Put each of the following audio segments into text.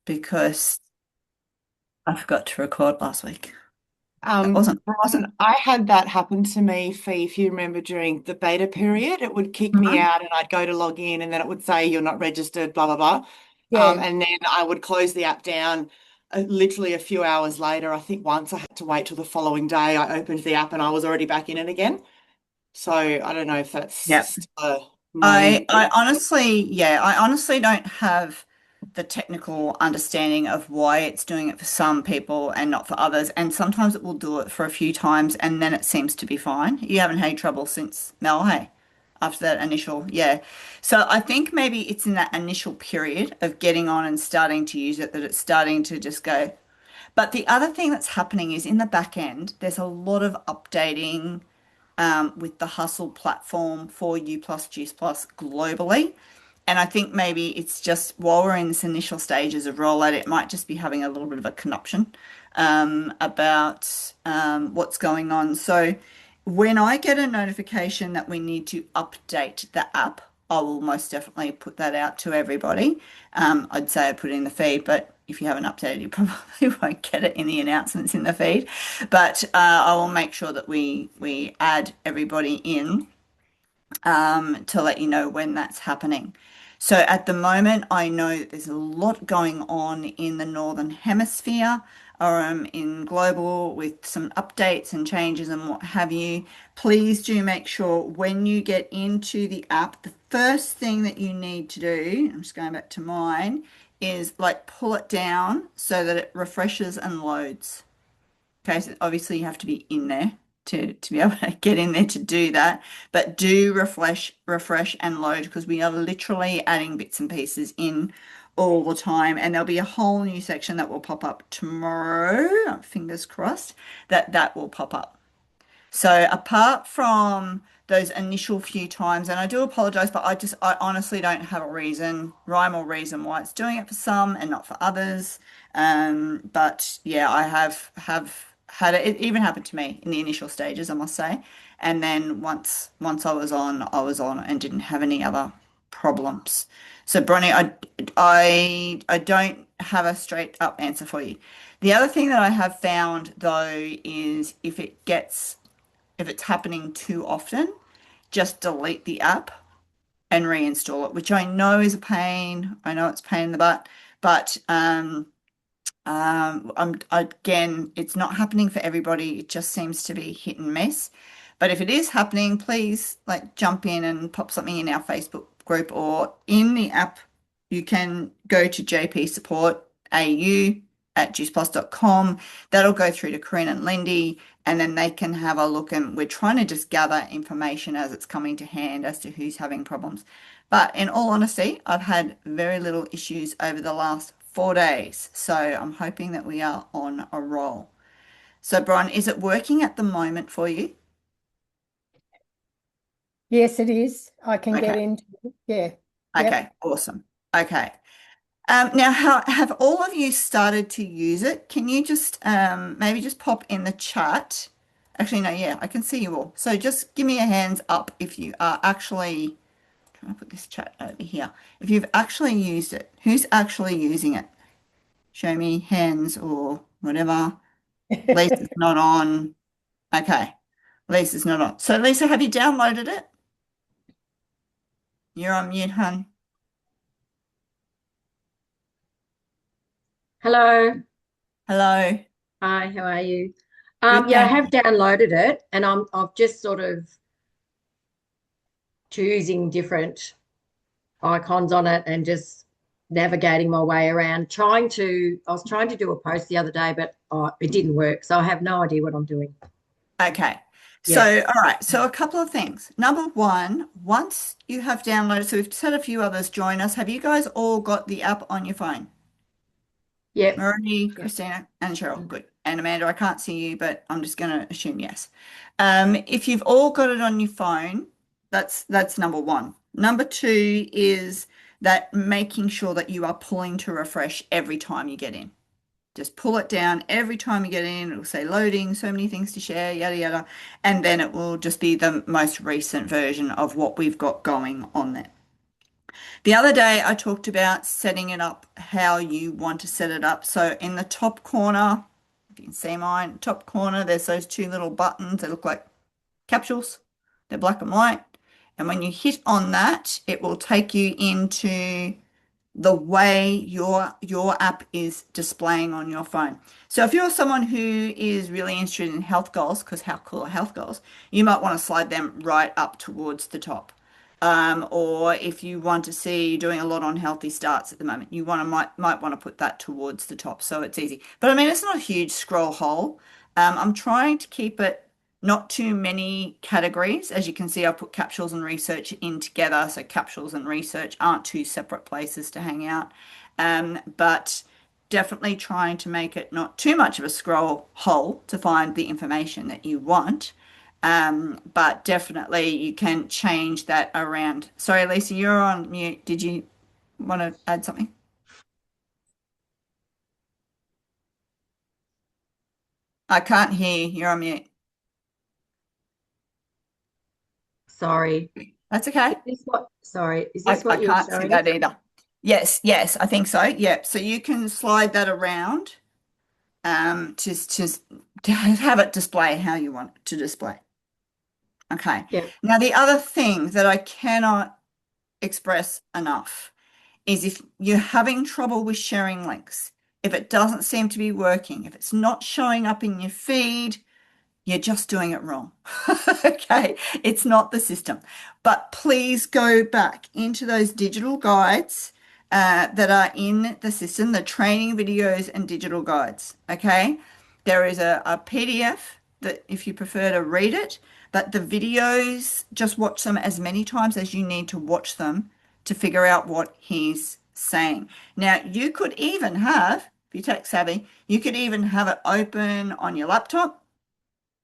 because I forgot to record last week. That wasn't awesome. I had that happen to me, Fee, if you remember during the beta period, it would kick me Mhm. out and I'd go to log in and then it would say you're not registered, blah, blah, blah. Yeah. And then I would close the app down literally a few hours later. I think once I had to wait till the following day, I opened the app and I was already back in it again. So I don't know if that's Yep. still a known. I honestly don't have the technical understanding of why it's doing it for some people and not for others. And sometimes it will do it for a few times and then it seems to be fine. You haven't had trouble since Mel, hey, after that initial, yeah. So I think maybe it's in that initial period of getting on and starting to use it that it's starting to just go. But the other thing that's happening is in the back end, there's a lot of updating with the Hustle platform for U plus Juice Plus globally. And I think maybe it's just while we're in this initial stages of rollout, it might just be having a little bit of a connuption about what's going on. So when I get a notification that we need to update the app, I will most definitely put that out to everybody. I'd say I put it in the feed, but if you haven't updated, you probably won't get it in the announcements in the feed. But I will make sure that we add everybody in to let you know when that's happening. So at the moment, I know that there's a lot going on in the Northern Hemisphere, in global with some updates and changes and what have you. Please do make sure when you get into the app, the first thing that you need to do, I'm just going back to mine, is like pull it down so that it refreshes and loads. Okay, so obviously you have to be in there to be able to get in there to do that. But do refresh and load because we are literally adding bits and pieces in all the time. And there'll be a whole new section that will pop up tomorrow. Fingers crossed that that will pop up. So apart from those initial few times, and I do apologize, but I honestly don't have a rhyme or reason why it's doing it for some and not for others. But yeah, I have had it. It even happened to me in the initial stages, I must say. And then once I was on and didn't have any other problems. So Bronnie, I don't have a straight up answer for you. The other thing that I have found though is if it's happening too often, just delete the app and reinstall it, which I know is a pain. I know it's a pain in the butt, but again, it's not happening for everybody. It just seems to be hit and miss. But if it is happening, please like jump in and pop something in our Facebook group or in the app. You can go to jpsupport AU at juiceplus.com. That'll go through to Corinne and Lindy, and then they can have a look. And we're trying to just gather information as it's coming to hand as to who's having problems. But in all honesty, I've had very little issues over the last 4 days. So I'm hoping that we are on a roll. So, Brian, is it working at the moment for you? Yes, it is. I can get Okay. into it. Yeah. Okay. Yep. Awesome. Okay. Now, how have all of you started to use it? Can you just maybe just pop in the chat? Actually, no, yeah, I can see you all. So just give me a hands up if you are actually trying to put this chat over here. If you've actually used it, who's actually using it? Show me hands or whatever. Lisa's not on. Okay. Lisa's not on. So, Lisa, have you downloaded it? You're on mute, hun. Hello. Hello. Hi, how are you? Good, Yeah, I thank have you. downloaded it and I've just sort of choosing different icons on it and just navigating my way around. I was trying to do a post the other day, but it didn't work. So I have no idea what I'm doing. Okay. Yeah. So, all right. So, a couple of things. Number one, once you have downloaded, so we've just had a few others join us. Have you guys all got the app on your phone? Yep. Marie, Yep. Christina, and Cheryl. Good. And Amanda, I can't see you, but I'm just going to assume yes. If you've all got it on your phone, that's number one. Number two is that making sure that you are pulling to refresh every time you get in. Just pull it down every time you get in. It'll say loading, so many things to share, yada yada. And then it will just be the most recent version of what we've got going on there. The other day I talked about setting it up how you want to set it up. So in the top corner, if you can see mine, top corner, there's those two little buttons that look like capsules. They're black and white. And when you hit on that, it will take you into the way your app is displaying on your phone. So if you're someone who is really interested in health goals, because how cool are health goals, you might want to slide them right up towards the top. Or if you want to see doing a lot on healthy starts at the moment, you might want to put that towards the top so it's easy. But I mean, it's not a huge scroll hole. I'm trying to keep it not too many categories. As you can see, I put capsules and research in together, so capsules and research aren't two separate places to hang out. But definitely trying to make it not too much of a scroll hole to find the information that you want. But definitely you can change that around. Sorry, Lisa, you're on mute. Did you want to add something? I can't hear you. You're on mute. Sorry. That's okay. Is I, this I what you were can't see showing us? that either. Yes, I think so. Yeah. So you can slide that around to have it display how you want it to display. Okay. Yeah. Now the other thing that I cannot express enough is if you're having trouble with sharing links, if it doesn't seem to be working, if it's not showing up in your feed, you're just doing it wrong. Okay, it's not the system. But please go back into those digital guides that are in the system, the training videos and digital guides. Okay, there is a PDF that if you prefer to read it, but the videos, just watch them as many times as you need to watch them to figure out what he's saying. Now, you could even have, if you're tech savvy, you could even have it open on your laptop,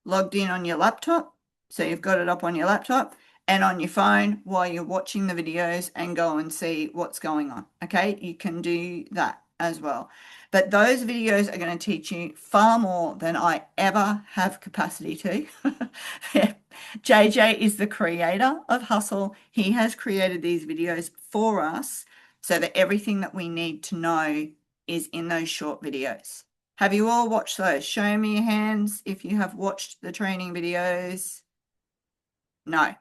logged in on your laptop. So you've got it up on your laptop and on your phone while you're watching the videos and go and see what's going on. Okay, you can do that as well. But those videos are going to teach you far more than I ever have capacity to. JJ is the creator of Hustle. He has created these videos for us so that everything that we need to know is in those short videos. Have you all watched those? Show me your hands if you have watched the training videos. No.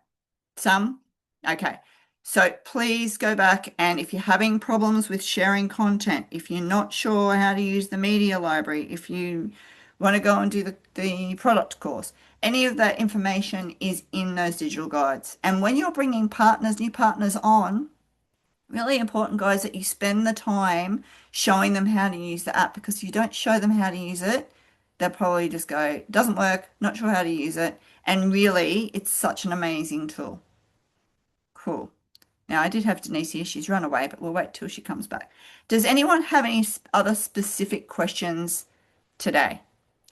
Some? Okay. So please go back, and if you're having problems with sharing content, if you're not sure how to use the media library, if you want to go and do the product course, any of that information is in those digital guides. And when you're bringing partners, new partners on, really important, guys, that you spend the time showing them how to use the app, because if you don't show them how to use it, they'll probably just go, doesn't work, not sure how to use it. And really, it's such an amazing tool. Cool. Now, I did have Denise here. She's run away, but we'll wait till she comes back. Does anyone have any other specific questions today?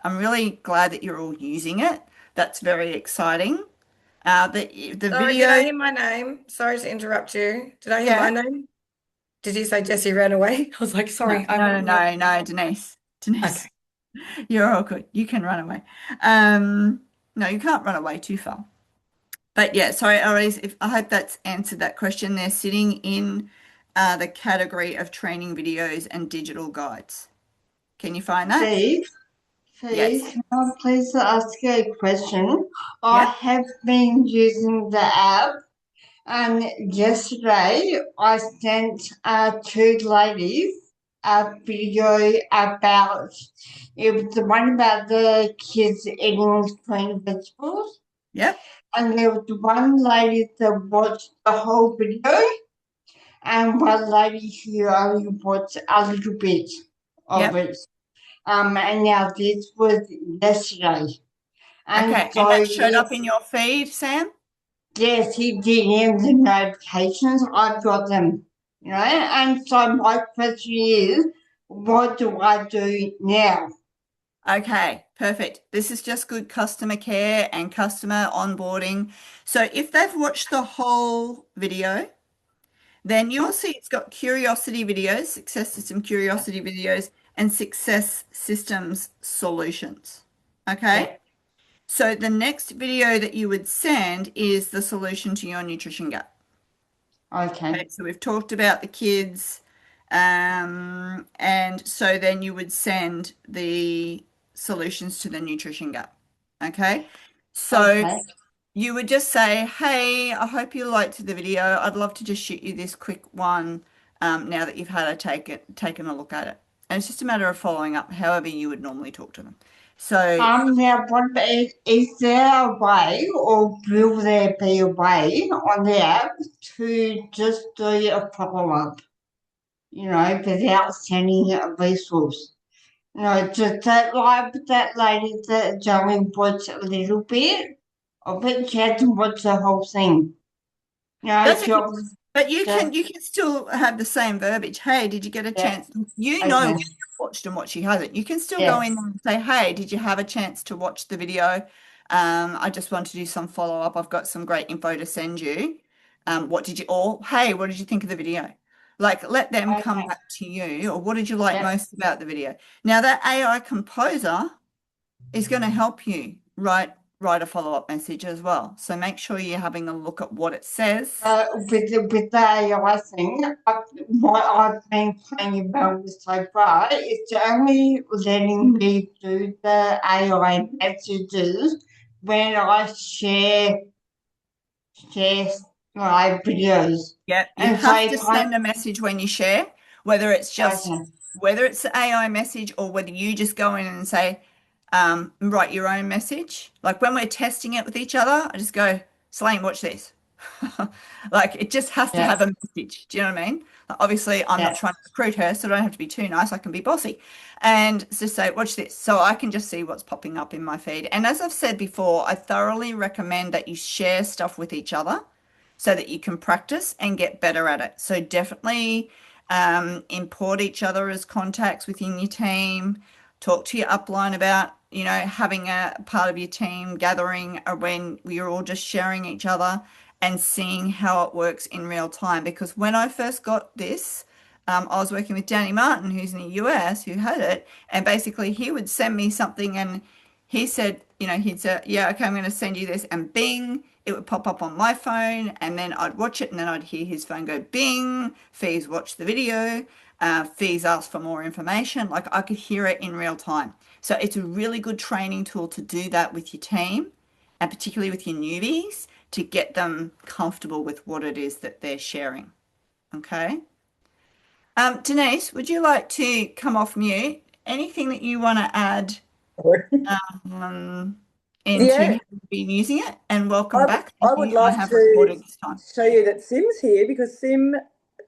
I'm really glad that you're all using it. That's very exciting. The Sorry, did I video, hear my name? Sorry to interrupt you. Did I hear yeah. my name? Did you say Jessie ran away? I was like, No, sorry, no, I'm no, no, Denise. Denise. okay. You're all good. You can run away. No, you can't run away too far. But yeah, sorry, Aries, if I hope that's answered that question. They're sitting in the category of training videos and digital guides. Can you find that? Steve, Yes. can I please ask you a question? I Yep. have been using the app, and yesterday I sent two ladies a video about it was the one about the kids eating green vegetables, Yep. and there was one lady that watched the whole video, and one lady who only watched a little bit of Yep. it. And now this was yesterday. And Okay. And so that showed up if in your feed, Sam? yes, he did in the notifications, I've got them. And so my question is, what do I do now? Okay, perfect. This is just good customer care and customer onboarding. So if they've watched the whole video, then you'll see it's got curiosity videos, success system curiosity videos, and success systems solutions. Okay. Yeah. So the next video that you would send is the solution to your nutrition gap. Okay. Okay, so we've talked about the kids, and so then you would send the solutions to the nutrition gap. Okay, so Okay. you would just say, "Hey, I hope you liked the video. I'd love to just shoot you this quick one, now that you've had taken a look at it." And it's just a matter of following up, however you would normally talk to them. So Now, is there a way, or will there be a way on the app to just do a follow-up, without sending a resource? Just that lady that only watched a little bit of it, she had to watch the whole thing. that's She okay. was But just, you can still have the same verbiage. Hey, did you get a yeah, chance? You know okay, what you watched and what she hasn't. You can still go yeah, in and say, hey, did you have a chance to watch the video? I just want to do some follow up. I've got some great info to send you. Or hey, what did you think of the video? Like, let them come okay, back to you, or what did you like yeah. most about the video? Now, that AI composer is going to help you write a follow-up message as well. So make sure you're having a look at what it says. With the AI thing, what I've been playing about with so far is only letting me do the AI messages when I share my videos. Yeah, you And so have to if I send a message when you share, whether it's just okay, whether it's the AI message or whether you just go in and say, write your own message. Like when we're testing it with each other, I just go, Selene, watch this. Like it just has to yeah, have a message. Do you know what I mean? Like, obviously, I'm not yeah, trying to recruit her, so I don't have to be too nice. I can be bossy and just say, watch this. So I can just see what's popping up in my feed. And as I've said before, I thoroughly recommend that you share stuff with each other so that you can practice and get better at it. So definitely import each other as contacts within your team. Talk to your upline about, having a part of your team gathering when we're all just sharing each other and seeing how it works in real time. Because when I first got this, I was working with Danny Martin, who's in the US, who had it, and basically he would send me something and he said, he'd say, yeah, okay, I'm going to send you this, and bing, it would pop up on my phone, and then I'd watch it, and then I'd hear his phone go bing, Fees watch the video, Fees ask for more information. Like I could hear it in real time. So it's a really good training tool to do that with your team, and particularly with your newbies, to get them comfortable with what it is that they're sharing. Okay. Denise, would you like to come off mute? Anything that you want to add um, into how Yeah, you've been using it? And welcome I, back. I Thank would you. I love have to recorded this time. show you that Sim's here because Sim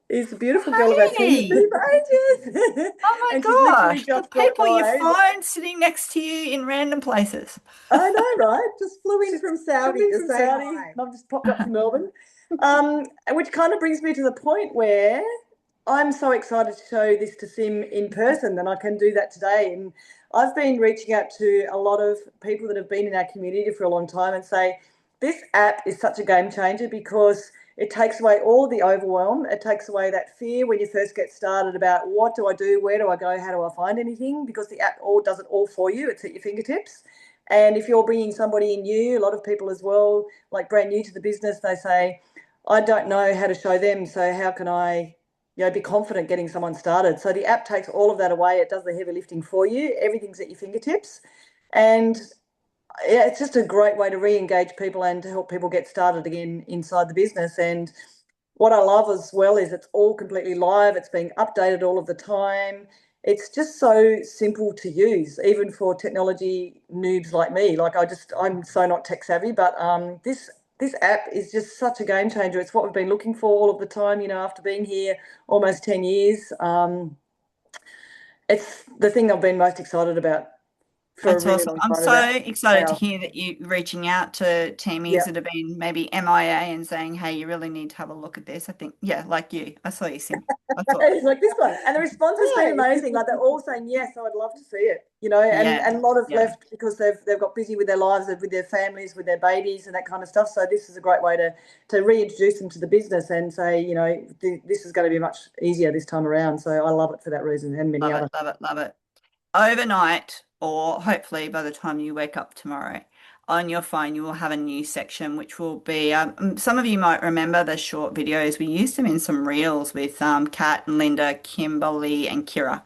is a beautiful girl of our team. It's Hey! been for ages. Oh And she's my literally gosh, the just got people you by. find sitting next to you in random places. I know, right? Just flew in from Saudi Coming to from say Saudi. hi. And I've just popped up to Melbourne. Which kind of brings me to the point where I'm so excited to show this to Sim in person, and I can do that today. And I've been reaching out to a lot of people that have been in our community for a long time and say, this app is such a game changer because it takes away all the overwhelm. It takes away that fear when you first get started about what do I do, where do I go, how do I find anything? Because the app all does it all for you. It's at your fingertips. And if you're bringing somebody in new, a lot of people as well, like brand new to the business, they say, I don't know how to show them, so how can I be confident getting someone started? So the app takes all of that away. It does the heavy lifting for you. Everything's at your fingertips. And yeah, it's just a great way to re-engage people and to help people get started again inside the business. And what I love as well is it's all completely live. It's being updated all of the time. It's just so simple to use, even for technology noobs like me. I'm so not tech savvy, but this app is just such a game changer. It's what we've been looking for all of the time. After being here almost 10 years, it's the thing I've been most excited about for a That's really awesome. long I'm time. so About excited to how, hear that you're reaching out to teamies yeah. that have been maybe MIA and saying, hey, you really need to have a look at this. I think, yeah, like you. I saw you, Sim. I thought, It's like this one. And the response has been hey. amazing. Like they're all saying, yes, I would love to see it, and, Yeah, and a lot have yeah. left because they've got busy with their lives, with their families, with their babies and that kind of stuff. So this is a great way to reintroduce them to the business and say, this is going to be much easier this time around. So I love it for that reason and many Love it, other. love it, love it. Overnight, or hopefully by the time you wake up tomorrow, on your phone, you will have a new section, which will be some of you might remember the short videos. We used them in some reels with Kat and Linda, Kimberly, and Kira.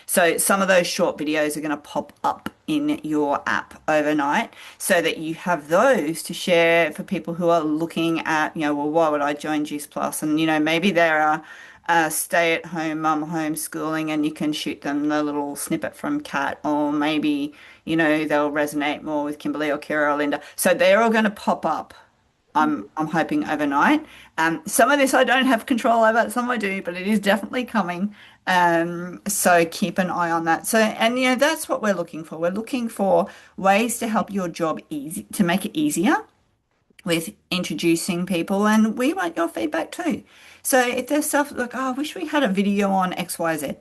So some of those short videos are going to pop up in your app overnight so that you have those to share for people who are looking at, well, why would I join Juice Plus? And, maybe there are stay-at-home mum homeschooling and you can shoot them the little snippet from Kat, or maybe, they'll resonate more with Kimberly or Kira or Linda. So they're all going to pop up. I'm hoping overnight. Some of this I don't have control over, some I do, but it is definitely coming. So keep an eye on that. So, and that's what we're looking for. We're looking for ways to help your job easy, to make it easier with introducing people, and we want your feedback too. So if there's stuff like, oh, I wish we had a video on XYZ,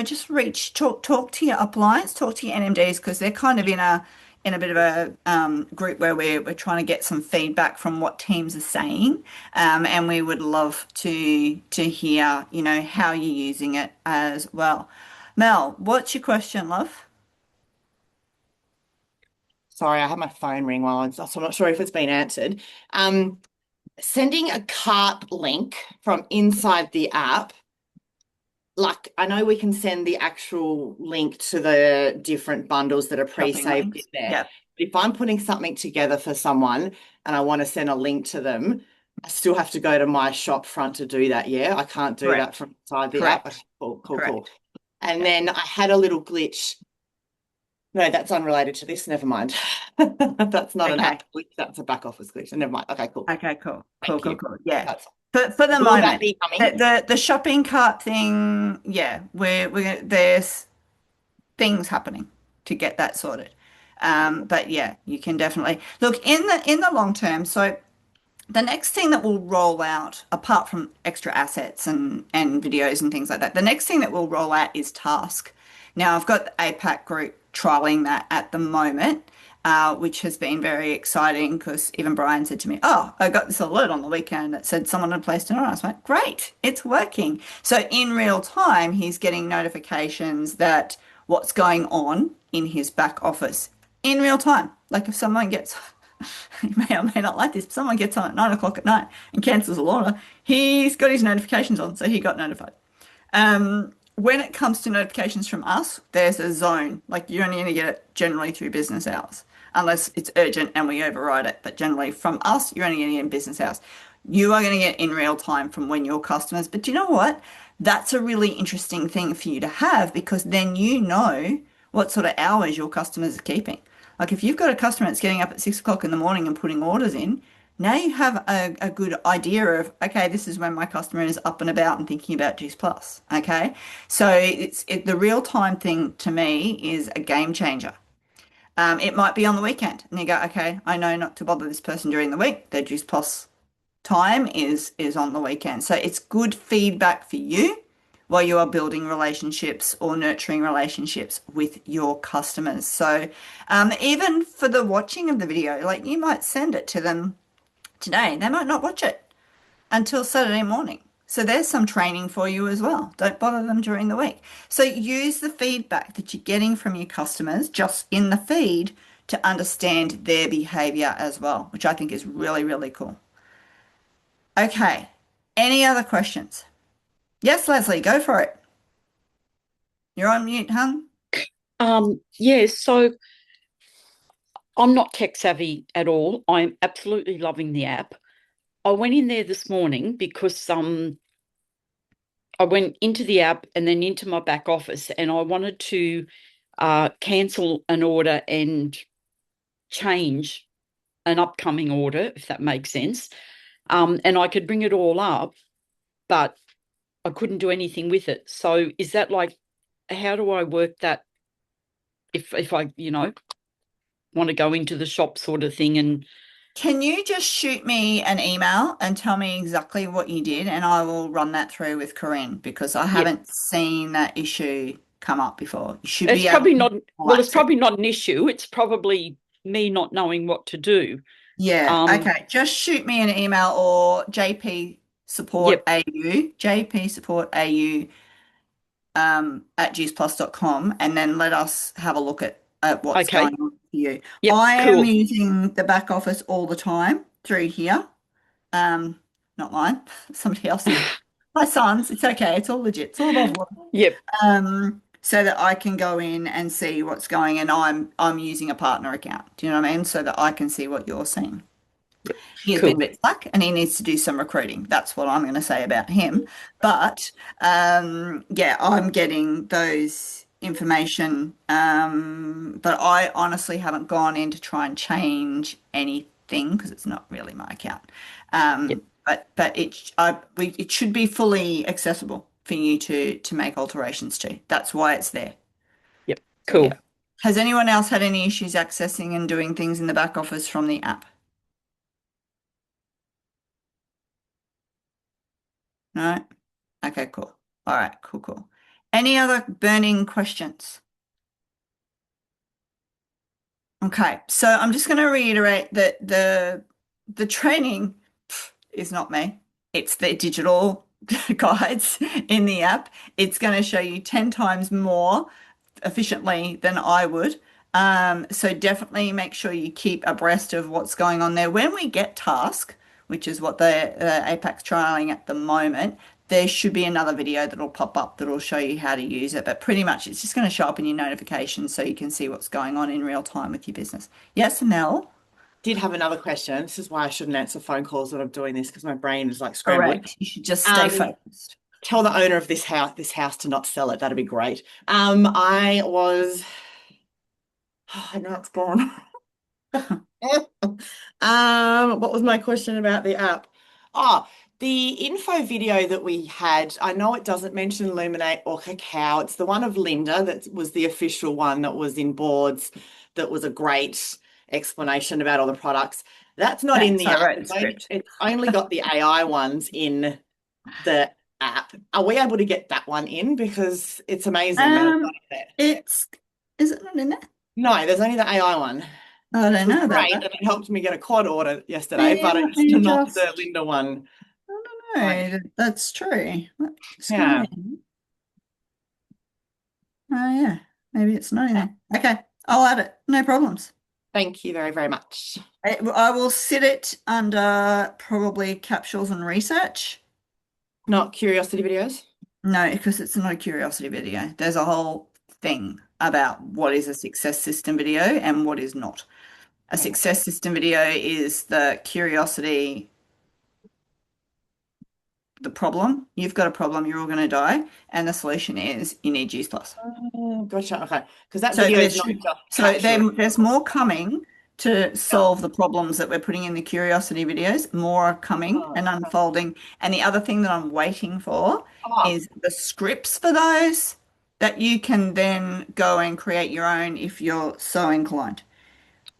just talk to your uplines, talk to your NMDs, because they're kind of in a bit of a group where we're trying to get some feedback from what teams are saying, and we would love to hear how you're using it as well. Mel, what's your question, love? Sorry, I had my phone ring while so I'm not sure if it's been answered. Sending a cart link from inside the app, like I know we can send the actual link to the different bundles that are pre-saved in there. Yeah. But if I'm putting something together for someone and I want to send a link to them, I still have to go to my shop front to do that. Yeah, I can't do that from inside the app. Cool. And then I had a little glitch. No, that's unrelated to this. Never mind. That's not an app glitch. That's a back office glitch. Never mind. Okay, cool. Okay, cool. Thank you. Yeah. For the Will moment, that be coming? the shopping cart thing, yeah, there's things happening to get that sorted. But yeah, you can definitely look in the long term. So the next thing that will roll out, apart from extra assets and videos and things like that, the next thing that will roll out is Task. Now, I've got the APAC group trialing that at the moment, which has been very exciting because even Brian said to me, oh, I got this alert on the weekend that said someone had placed an order. I was like, great, it's working. So in real time, he's getting notifications that what's going on in his back office in real time. Like if someone gets you may or may not like this, but someone gets on at 9 o'clock at night and cancels a order, he's got his notifications on, so he got notified. When it comes to notifications from us, there's a zone. Like you're only going to get it generally through business hours, unless it's urgent and we override it. But generally from us, you're only going to get in business hours. You are going to get in real time from when your customers. But do you know what? That's a really interesting thing for you to have, because then you know what sort of hours your customers are keeping. Like if you've got a customer that's getting up at 6 o'clock in the morning and putting orders in, now you have a good idea of, okay, this is when my customer is up and about and thinking about Juice Plus. Okay. So the real time thing to me is a game changer. It might be on the weekend and you go, okay, I know not to bother this person during the week. Their Juice Plus time is on the weekend. So it's good feedback for you while you are building relationships or nurturing relationships with your customers. So even for the watching of the video, like you might send it to them today, they might not watch it until Saturday morning. So there's some training for you as well. Don't bother them during the week. So use the feedback that you're getting from your customers just in the feed to understand their behavior as well, which I think is really, really cool. Okay. Any other questions? Yes, Leslie, go for it. You're on mute, hun. Yes, so I'm not tech savvy at all. I'm absolutely loving the app. I went in there this morning because I went into the app and then into my back office, and I wanted to cancel an order and change an upcoming order, if that makes sense. And I could bring it all up, but I couldn't do anything with it. So is that like, how do I work that if I, want to go into the shop sort of thing? And can you just shoot me an email and tell me exactly what you did, and I will run that through with Corinne, because I haven't seen that issue come up before. You should it's be probably able not, well, it's probably not an issue. It's probably me not knowing what to do. Yeah. Okay. Just shoot me an email or jpsupport au at juiceplus.com, and then let us have a look at what's going on. you. Yep, I am cool. using the back office all the time through here. Not mine, somebody else's. My son's. It's okay. It's all legit. It's all above water. Yep, So that I can go in and see what's going, and I'm using a partner account. Do you know what I mean? So that I can see what you're seeing. He has been a cool. bit slack and he needs to do some recruiting. That's what I'm going to say about him. But yeah, I'm getting those information. But I honestly haven't gone in to try and change anything because it's not really my account. Yep, But it should be fully accessible for you to make alterations to. That's why it's there. yep, So yeah. cool. Has anyone else had any issues accessing and doing things in the back office from the app? No? Okay, cool. All right, cool. Any other burning questions? Okay, so I'm just going to reiterate that the training is not me. It's the digital guides in the app. It's going to show you 10 times more efficiently than I would. So definitely make sure you keep abreast of what's going on there. When we get task, which is what the APAC's trialing at the moment, there should be another video that'll pop up that'll show you how to use it. But pretty much it's just going to show up in your notifications so you can see what's going on in real time with your business. Yes, Mel? Did have another question. This is why I shouldn't answer phone calls when I'm doing this because my brain is like scrambled. Correct. You should just stay focused. Tell the owner of this house to not sell it. That'd be great. I was, I know it's gone. What was my question about the app? Oh, the info video that we had, I know it doesn't mention Illuminate or Cacao. It's the one of Linda that was the official one that was in boards, that was a great explanation about all the products. That's not in the app. It's only got the AI ones in the app. Are we able to get that one in? Because it's amazing. Is it not in there? No, there's only the AI one. I don't know about great, that. and it helped me get a quad order yesterday, but it's not the Linda one. I don't know. That's true. Yeah. Oh yeah, maybe it's not in there. Okay, I'll add it. No problems. Thank you very, very much. I will sit it under probably capsules and research. Not curiosity videos? No, because it's not a curiosity video. There's a whole thing about what is a success system video and what is not. A success system video is the curiosity, the problem. You've got a problem, you're all going to die. And the solution is you need Juice Plus. Gotcha. Okay. Because that video is not just there's more coming to solve the problems that we're putting in the curiosity videos. More are coming and unfolding. And the other thing that I'm waiting for is the scripts for those that you can then go and create your own if you're so inclined.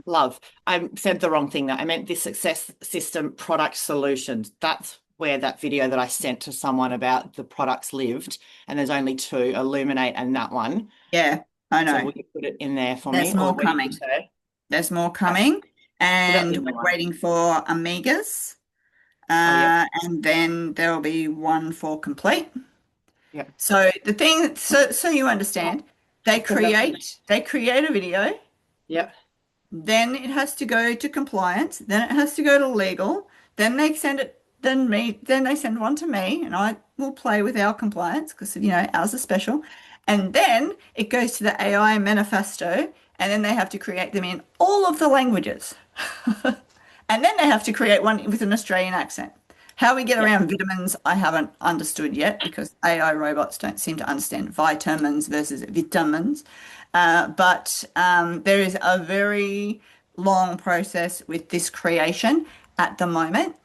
Love. I said the wrong thing there. I meant the success system product solutions. That's where that video that I sent to someone about the products lived, and there's only two, Illuminate and that one. Yeah, I know. So will you put it in there for There's me? more coming. There's more coming. And we're waiting for Amigas. And then there will be one for Complete. Yeah. So the thing, so you understand, they create a video. Yep. Then it has to go to compliance. Then it has to go to legal. Then they send it. Then they send one to me, and I will play with our compliance because ours is special. And then it goes to the AI manifesto, and then they have to create them in all of the languages. And then they have to create one with an Australian accent. How we get around vitamins, I haven't understood yet because AI robots don't seem to understand vitamins versus vitamins. But there is a very long process with this creation at the moment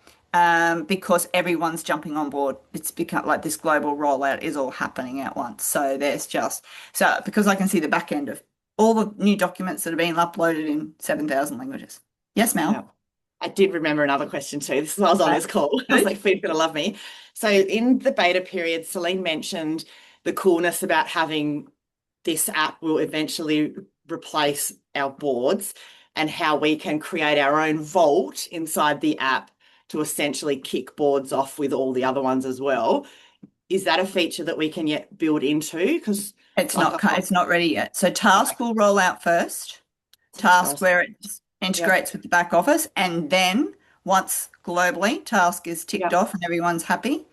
because everyone's jumping on board. It's become like this global rollout is all happening at once. So because I can see the back end of all the new documents that are being uploaded in 7,000 languages. Yes, Mel? Yeah. I did remember another question too. This is why I was on this call. I was like, Feed's gonna love me. So in the beta period, Celine mentioned the coolness about having this app will eventually replace our boards and how we can create our own vault inside the app to essentially kick boards off with all the other ones as well. Is that a feature that we can yet build into? Because it's not ready yet. So Task will roll out first. Task where it integrates with the back office, and then once globally task is ticked off and everyone's happy,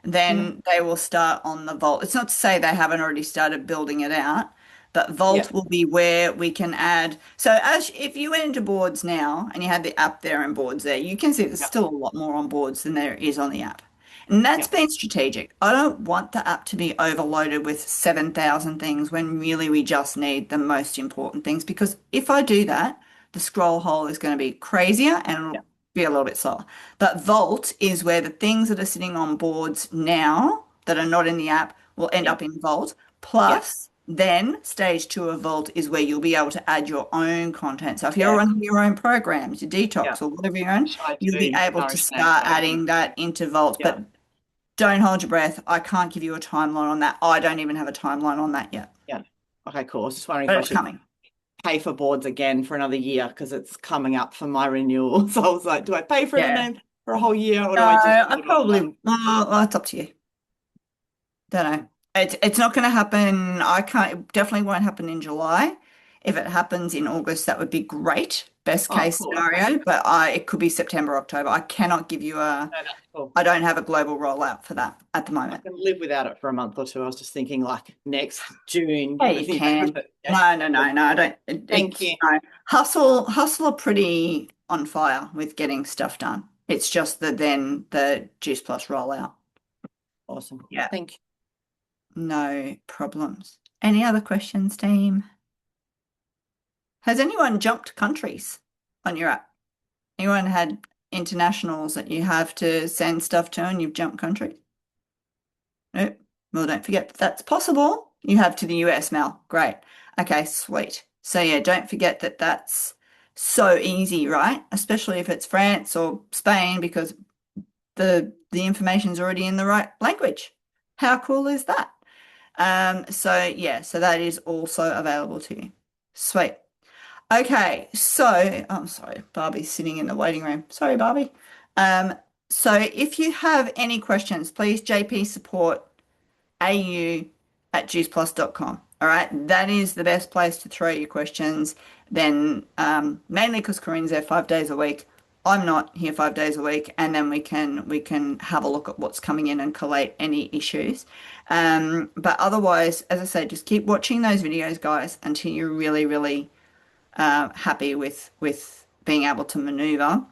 then they will start on the Vault. It's not to say they haven't already started building it out, but Vault will be where we can add. So as if you went into Boards now and you had the app there and Boards there, you can see there's still a lot more on Boards than there is on the app. And that's been strategic. I don't want the app to be overloaded with 7,000 things when really we just need the most important things, because if I do that, the scroll hole is going to be crazier and it'll be a little bit slower. But Vault is where the things that are sitting on Boards now that are not in the app will end up in Vault. Plus, then stage 2 of Vault is where you'll be able to add your own content. So if you're running your own programs, your detox or whatever you're on, you'll be able to start adding that into Vault. But don't hold your breath. I can't give you a timeline on that. I don't even have a timeline on that yet. Yeah. Okay, cool. I was just wondering if I should pay for Boards again for another year because it's coming up for my renewal. So I was like, do I pay for it again for a whole year? Or do I probably, well, it's up to you. Don't know. It's not going to happen. It definitely won't happen in July. If it happens in August, that would be great. Best case scenario, but it could be September, October. I cannot give you I don't have a global rollout for that at the moment. I can live without it for a month or two. I was just thinking like next June. Yeah, you can. No, I don't. Thank you. No. Hustle are pretty on fire with getting stuff done. It's just then the Juice Plus rollout. Awesome. Yeah. Thank you. No problems. Any other questions, team? Has anyone jumped countries on your app? Anyone had internationals that you have to send stuff to and you've jumped countries? Nope. Well, don't forget that's possible. You have to the US, Mel. Great. Okay, sweet. So yeah, don't forget that that's so easy, right? Especially if it's France or Spain, because the information's already in the right language. How cool is that? So that is also available to you. Sweet. Okay, so I'm sorry, Barbie's sitting in the waiting room. Sorry, Barbie. So if you have any questions, please jpsupport au@juiceplus.com. All right, that is the best place to throw your questions. Then mainly because Corinne's there 5 days a week. I'm not here 5 days a week, and then we can have a look at what's coming in and collate any issues. But otherwise, as I say, just keep watching those videos, guys, until you're really, really happy with being able to maneuver.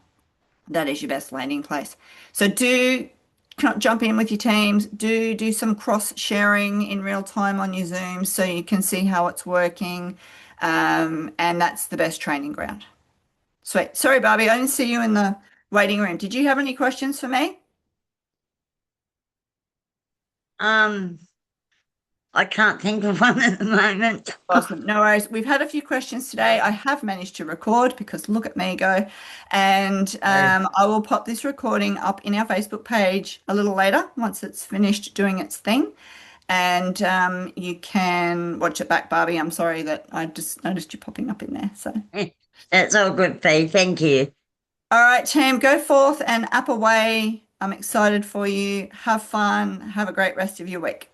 That is your best landing place. So do jump in with your teams. Do some cross sharing in real time on your Zoom so you can see how it's working, and that's the best training ground. Sweet. Sorry, Barbie, I didn't see you in the waiting room. Did you have any questions for me? I can't think of one at the moment. Awesome. No worries. We've had a few questions today. I have managed to record because look at me go. And I will pop this recording up in our Facebook page a little later once it's finished doing its thing. And you can watch it back, Barbie. I'm sorry that I just noticed you popping up in there. So that's all good, Fee. Thank you. All right, team, go forth and app away. I'm excited for you. Have fun. Have a great rest of your week.